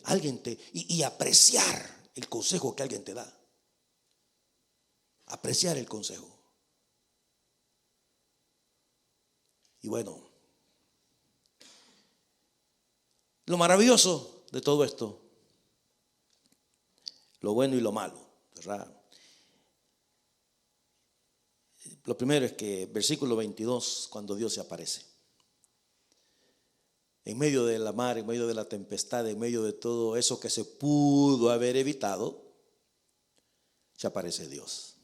[SPEAKER 1] te, y apreciar el consejo que alguien te da. Apreciar el consejo. Y bueno, lo maravilloso de todo esto, lo bueno y lo malo, ¿verdad? Lo primero es que versículo 22, cuando Dios se aparece en medio de la mar, en medio de la tempestad, en medio de todo eso que se pudo haber evitado, se aparece Dios.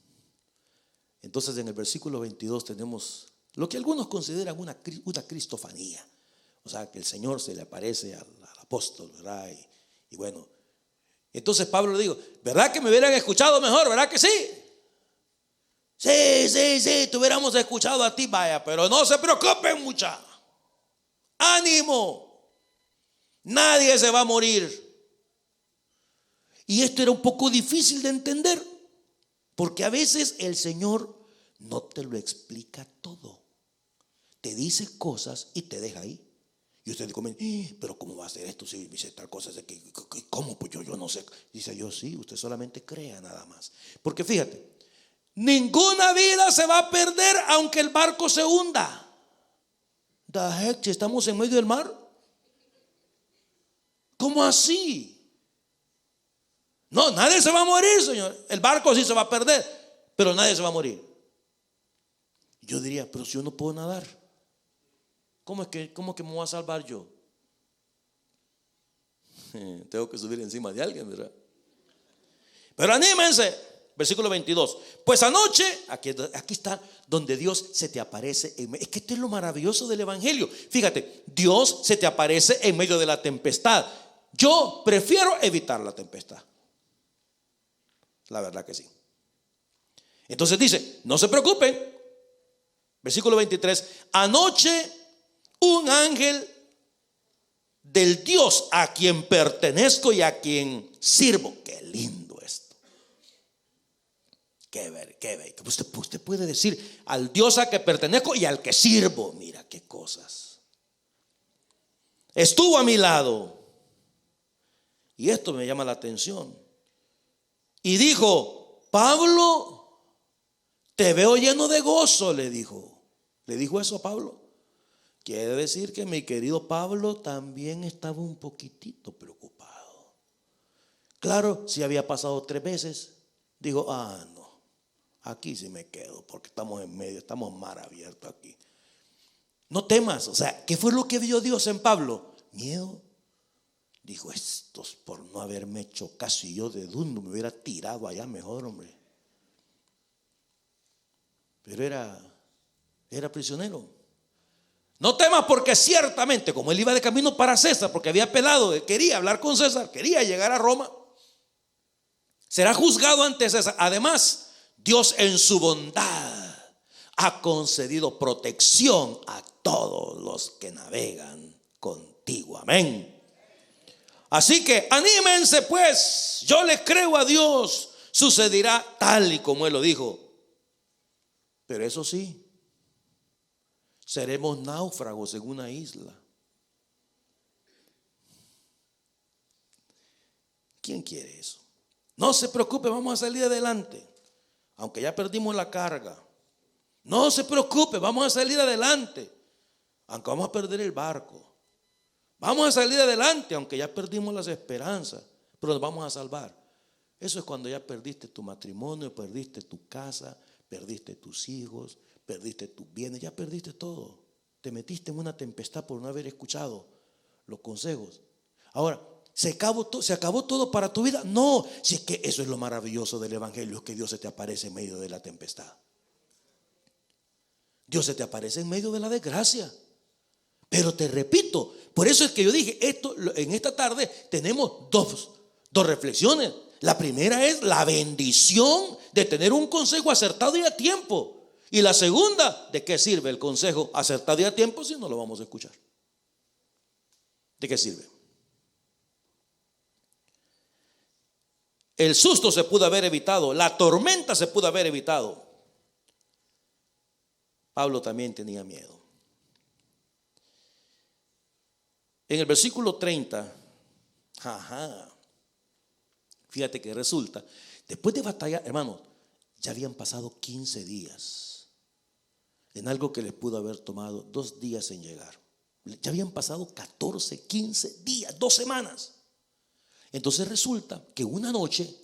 [SPEAKER 1] Entonces en el versículo 22 tenemos lo que algunos consideran una cristofanía. O sea, que el Señor se le aparece al apóstol, ¿verdad? Y bueno, entonces Pablo le dijo: ¿verdad que me hubieran escuchado mejor? ¿Verdad que sí? Sí, te hubiéramos escuchado a ti, vaya, pero no se preocupen, muchachos. Ánimo, nadie se va a morir. Y esto era un poco difícil de entender, porque a veces el Señor no te lo explica todo. Te dice cosas y te deja ahí. Y usted dice: pero ¿cómo va a ser esto? Si me dice tal cosa, ¿cómo? Pues yo no sé. Dice: yo sí, usted solamente crea nada más. Porque fíjate, ninguna vida se va a perder aunque el barco se hunda. The heck, si estamos en medio del mar, ¿cómo así? No, nadie se va a morir, Señor. El barco sí se va a perder, pero nadie se va a morir. Yo diría, pero si yo no puedo nadar, ¿cómo que me voy a salvar yo? Tengo que subir encima de alguien, ¿verdad? Pero anímense, versículo 22. Pues anoche, aquí está donde Dios se te aparece. Es que esto es lo maravilloso del evangelio. Fíjate, Dios se te aparece en medio de la tempestad. Yo prefiero evitar la tempestad. La verdad que sí. Entonces dice, no se preocupen. Versículo 23. Anoche un ángel del Dios a quien pertenezco y a quien sirvo. Qué lindo esto. Qué ver. Usted puede decir al Dios a que pertenezco y al que sirvo. Mira qué cosas. Estuvo a mi lado. Y esto me llama la atención. Y dijo, Pablo, te veo lleno de gozo, le dijo. ¿Le dijo eso a Pablo? Quiere decir que mi querido Pablo también estaba un poquitito preocupado. Claro, si había pasado 3 veces, dijo, no, aquí sí me quedo porque estamos en medio, estamos mar abierto aquí. No temas, o sea, ¿qué fue lo que vio Dios en Pablo? Miedo. Dijo, estos por no haberme hecho caso, y yo de dundo me hubiera tirado allá mejor, hombre. Pero era prisionero. No temas, porque ciertamente, como él iba de camino para César, porque había apelado, él quería hablar con César, quería llegar a Roma, será juzgado ante César. Además, Dios en su bondad ha concedido protección a todos los que navegan contigo. Amén. Así que anímense pues, yo le creo a Dios, sucederá tal y como Él lo dijo. Pero eso sí, seremos náufragos en una isla. ¿Quién quiere eso? No se preocupe, vamos a salir adelante, aunque ya perdimos la carga. No se preocupe, vamos a salir adelante, aunque vamos a perder el barco. Vamos a salir adelante, aunque ya perdimos las esperanzas, pero nos vamos a salvar. Eso es cuando ya perdiste tu matrimonio, perdiste tu casa, perdiste tus hijos, perdiste tus bienes, ya perdiste todo. Te metiste en una tempestad por no haber escuchado los consejos. Ahora, ¿se acabó todo para tu vida? No, si es que eso es lo maravilloso del evangelio, es que Dios se te aparece en medio de la tempestad. Dios se te aparece en medio de la desgracia. Pero te repito, por eso es que yo dije, en esta tarde tenemos dos reflexiones. La primera es la bendición de tener un consejo acertado y a tiempo. Y la segunda, ¿de qué sirve el consejo acertado y a tiempo si no lo vamos a escuchar? ¿De qué sirve? El susto se pudo haber evitado, la tormenta se pudo haber evitado. Pablo también tenía miedo. En el versículo 30, fíjate que resulta, después de batallar, hermanos, ya habían pasado 15 días en algo que les pudo haber tomado 2 días en llegar. Ya habían pasado 14, 15 días, 2 semanas. Entonces resulta que una noche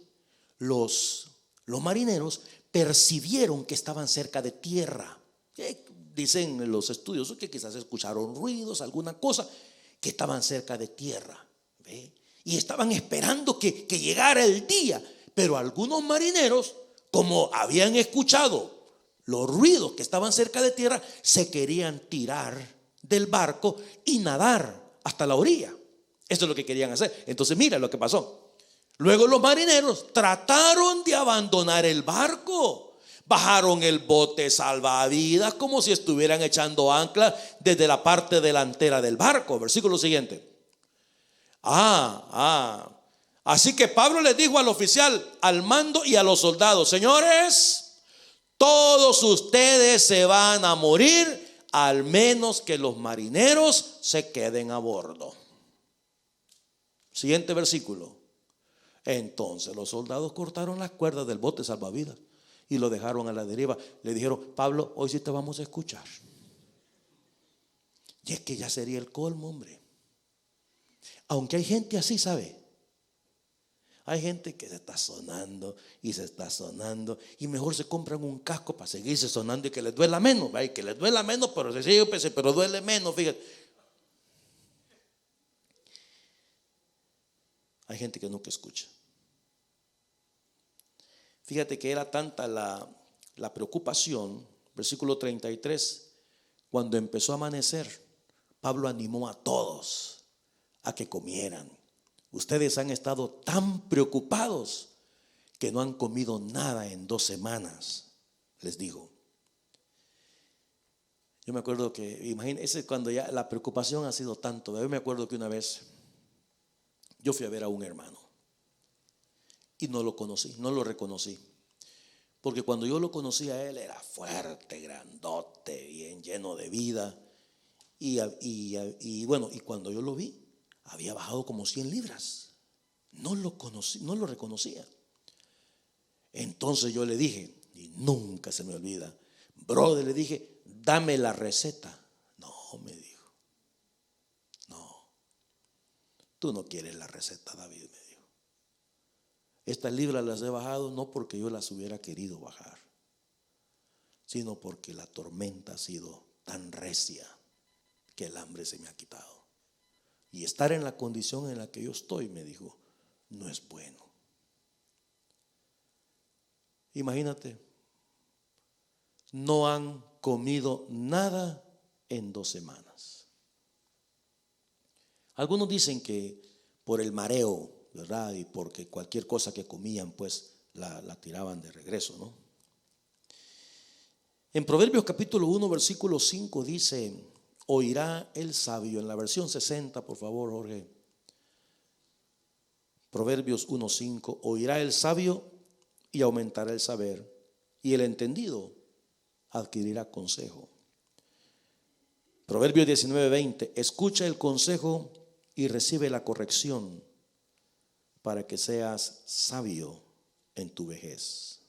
[SPEAKER 1] los marineros percibieron que estaban cerca de tierra. Dicen los estudiosos que quizás escucharon ruidos, alguna cosa, que estaban cerca de tierra. ¿Ve? Y estaban esperando que llegara el día. Pero algunos marineros, como habían escuchado los ruidos que estaban cerca de tierra, se querían tirar del barco y nadar hasta la orilla. Eso es lo que querían hacer. Entonces mira lo que pasó. Luego los marineros trataron de abandonar el barco. Bajaron el bote salvavidas como si estuvieran echando ancla desde la parte delantera del barco. Versículo siguiente. Así que Pablo les dijo al oficial, al mando y a los soldados: señores, todos ustedes se van a morir, al menos que los marineros se queden a bordo. Siguiente versículo. Entonces los soldados cortaron las cuerdas del bote salvavidas y lo dejaron a la deriva. Le dijeron: Pablo, hoy sí te vamos a escuchar. Y es que ya sería el colmo, hombre. Aunque hay gente así, ¿sabe? Hay gente que se está sonando y se está sonando y mejor se compran un casco para seguirse sonando y que les duela menos. ¿Ve? Que les duela menos, pero se sigue, pero duele menos, fíjate. Hay gente que nunca escucha. Fíjate que era tanta la preocupación, versículo 33, cuando empezó a amanecer, Pablo animó a todos a que comieran. Ustedes han estado tan preocupados que no han comido nada en 2 semanas, les digo. Yo me acuerdo que, imagínense cuando ya la preocupación ha sido tanto. Yo me acuerdo que una vez yo fui a ver a un hermano y no lo conocí, no lo reconocí. Porque cuando yo lo conocí a él era fuerte, grandote, bien lleno de vida. Y bueno, y cuando yo lo vi, había bajado como 100 libras. No lo conocí, no lo reconocía. Entonces yo le dije, y nunca se me olvida, brother, le dije, dame la receta. No, me dijo, no, tú no quieres la receta, David, me dijo. Estas libras las he bajado no porque yo las hubiera querido bajar, sino porque la tormenta ha sido tan recia que el hambre se me ha quitado. Y estar en la condición en la que yo estoy, me dijo, no es bueno. Imagínate, no han comido nada en 2 semanas. Algunos dicen que por el mareo, ¿verdad? Y porque cualquier cosa que comían, pues la tiraban de regreso, ¿no? En Proverbios capítulo 1, versículo 5 dice: oirá el sabio. En la versión 60, por favor, Jorge. Proverbios 1:5. Oirá el sabio y aumentará el saber, y el entendido adquirirá consejo. Proverbios 19:20. Escucha el consejo y recibe la corrección, para que seas sabio en tu vejez.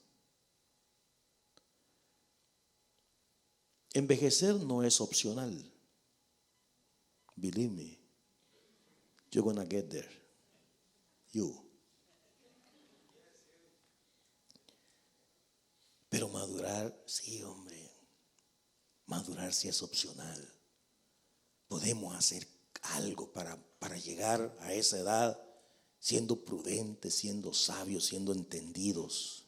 [SPEAKER 1] Envejecer no es opcional. Believe me, you're gonna get there. You. Pero madurar, sí, hombre. Madurar sí es opcional. Podemos hacer algo para llegar a esa edad siendo prudentes, siendo sabios, siendo entendidos.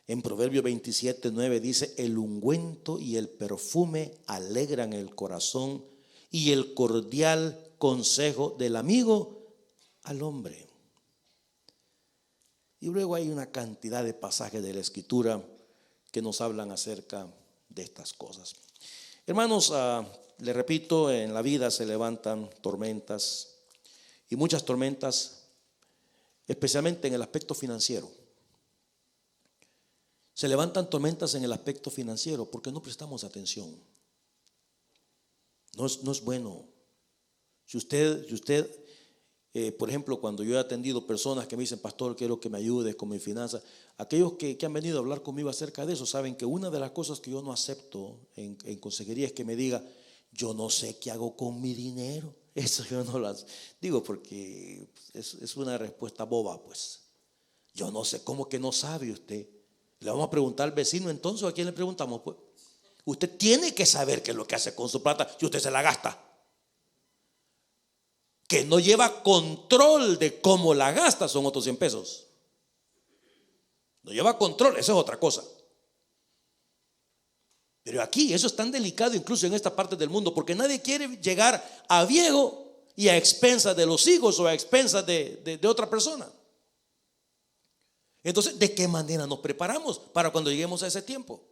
[SPEAKER 1] En Proverbios 27:9 dice: el ungüento y el perfume alegran el corazón, y el cordial consejo del amigo al hombre. Y luego hay una cantidad de pasajes de la Escritura que nos hablan acerca de estas cosas. Hermanos, le repito, en la vida se levantan tormentas, y muchas tormentas, especialmente en el aspecto financiero. Se levantan tormentas en el aspecto financiero porque no prestamos atención. No es bueno. Si usted por ejemplo, cuando yo he atendido personas que me dicen: pastor, quiero que me ayudes con mi finanzas. Aquellos que han venido a hablar conmigo acerca de eso saben que una de las cosas que yo no acepto en consejería es que me diga: yo no sé qué hago con mi dinero. Eso yo no las digo, porque es una respuesta boba, pues. Yo no sé. ¿Cómo que no sabe usted? Le vamos a preguntar al vecino entonces, ¿o a quién le preguntamos? Pues usted tiene que saber qué es lo que hace con su plata si usted se la gasta. Que no lleva control de cómo la gasta son otros 100 pesos. No lleva control, eso es otra cosa. Pero aquí eso es tan delicado, incluso en esta parte del mundo, porque nadie quiere llegar a viejo y a expensas de los hijos o a expensas de otra persona. Entonces, ¿de qué manera nos preparamos para cuando lleguemos a ese tiempo?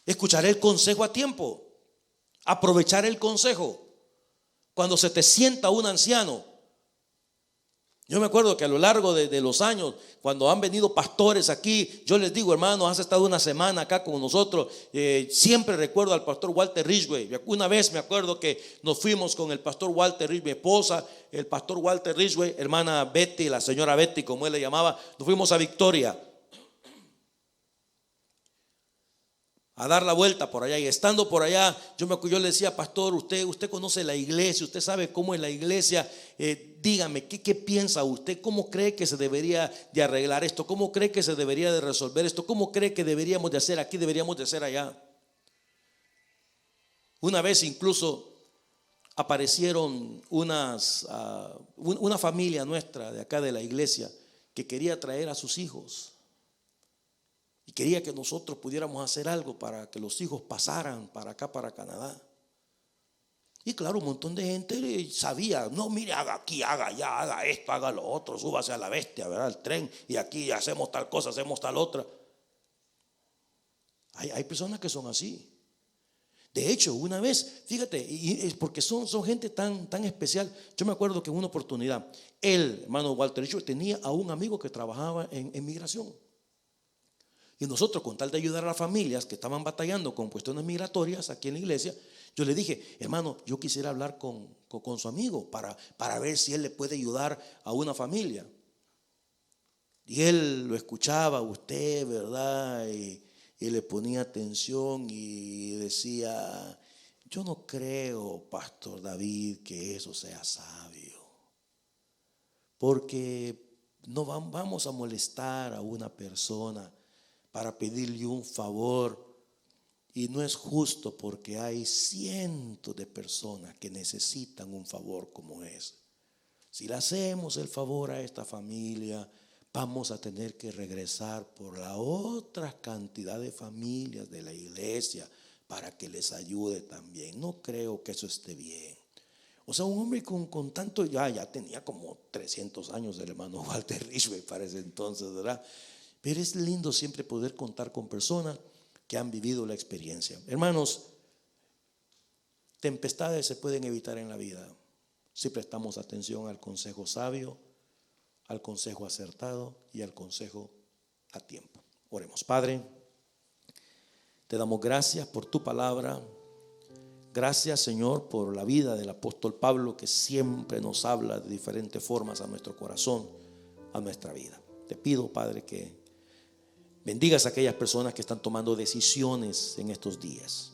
[SPEAKER 1] Escuchar el consejo a tiempo, aprovechar el consejo. Cuando se te sienta un anciano. Yo me acuerdo que a lo largo de los años, cuando han venido pastores aquí, yo les digo: hermano, has estado una semana acá con nosotros. Siempre recuerdo al pastor Walter Ridgway. Una vez me acuerdo que nos fuimos con el pastor Walter Ridgway, mi esposa, el pastor Walter Ridgway, hermana Betty, la señora Betty, como él le llamaba. Nos fuimos a Victoria. a dar la vuelta por allá. Y estando por allá, yo le decía: pastor, usted conoce la iglesia, usted sabe cómo es la iglesia. Dígame, ¿qué piensa usted? ¿Cómo cree que se debería de arreglar esto? ¿Cómo cree que se debería de resolver esto? ¿Cómo cree que deberíamos de hacer aquí, deberíamos de hacer allá? Una vez incluso aparecieron una familia nuestra de acá de la iglesia que quería traer a sus hijos. Y quería que nosotros pudiéramos hacer algo para que los hijos pasaran para acá, para Canadá. Y claro, un montón de gente sabía: no, mire, haga aquí, haga allá, haga esto, haga lo otro, súbase a la bestia, ¿verdad? Al tren, y aquí hacemos tal cosa, hacemos tal otra. Hay personas que son así. De hecho, una vez, fíjate, y es porque son gente tan especial. Yo me acuerdo que en una oportunidad, el hermano Walter Richard tenía a un amigo que trabajaba en migración. Y nosotros, con tal de ayudar a las familias que estaban batallando con cuestiones migratorias aquí en la iglesia, yo le dije: hermano, yo quisiera hablar con su amigo para ver si él le puede ayudar a una familia. Y él lo escuchaba a usted, ¿verdad? Y le ponía atención y decía: yo no creo, pastor David, que eso sea sabio, porque no vamos a molestar a una persona para pedirle un favor, y no es justo, porque hay cientos de personas que necesitan un favor como ese. Si le hacemos el favor a esta familia, vamos a tener que regresar por la otra cantidad de familias de la iglesia para que les ayude también. No creo que eso esté bien. O sea, un hombre con tanto, ya tenía como 300 años el hermano Walter Ridgway para ese entonces, ¿verdad? Pero es lindo siempre poder contar con personas que han vivido la experiencia. Hermanos, tempestades se pueden evitar en la vida si prestamos atención al consejo sabio, al consejo acertado y al consejo a tiempo. Oremos. Padre, te damos gracias por tu palabra. Gracias, Señor, por la vida del apóstol Pablo, que siempre nos habla de diferentes formas a nuestro corazón, a nuestra vida. Te pido, Padre, que bendigas a aquellas personas que están tomando decisiones en estos días,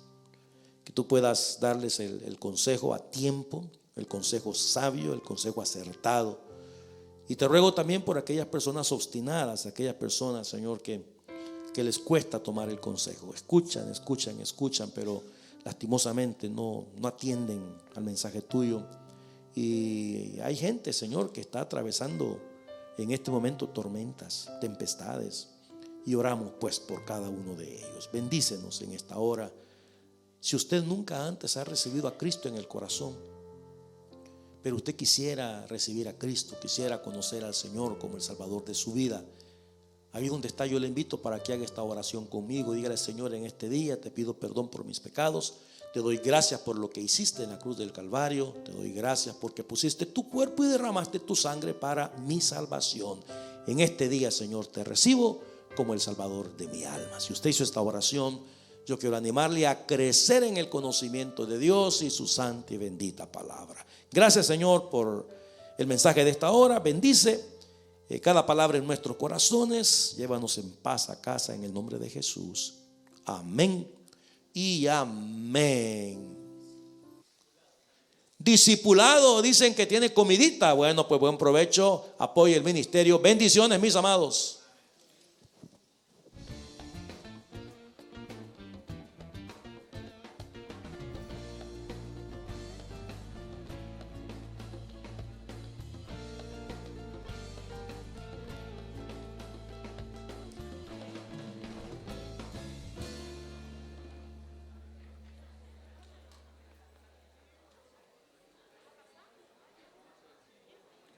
[SPEAKER 1] que tú puedas darles el consejo a tiempo, el consejo sabio, el consejo acertado. Y te ruego también por aquellas personas obstinadas, aquellas personas, Señor, que les cuesta tomar el consejo. Escuchan, pero lastimosamente no atienden al mensaje tuyo. Y hay gente, Señor, que está atravesando en este momento tormentas, tempestades. Y oramos pues por cada uno de ellos. Bendícenos en esta hora. Si usted nunca antes ha recibido a Cristo en el corazón, pero usted quisiera recibir a Cristo, quisiera conocer al Señor como el Salvador de su vida, ahí donde está, yo le invito para que haga esta oración conmigo. Dígale: Señor, en este día te pido perdón por mis pecados. Te doy gracias por lo que hiciste en la cruz del Calvario. Te doy gracias porque pusiste tu cuerpo y derramaste tu sangre para mi salvación. En este día, Señor, te recibo como el Salvador de mi alma. Si usted hizo esta oración, yo quiero animarle a crecer en el conocimiento de Dios y su santa y bendita palabra. Gracias, Señor, por el mensaje de esta hora. Bendice cada palabra en nuestros corazones. Llévanos en paz a casa en el nombre de Jesús. Amén y amén. Discipulado, dicen que tiene comidita. Bueno, pues buen provecho. Apoye el ministerio. Bendiciones, mis amados.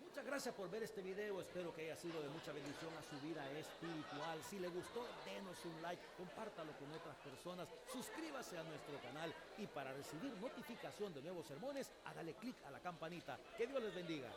[SPEAKER 1] Muchas gracias por ver este video. Espero que haya sido de mucha bendición a su vida espiritual. Si le gustó, denos un like, compártalo con otras personas, suscríbase a nuestro canal y para recibir notificación de nuevos sermones, hágale clic a la campanita. Que Dios les bendiga.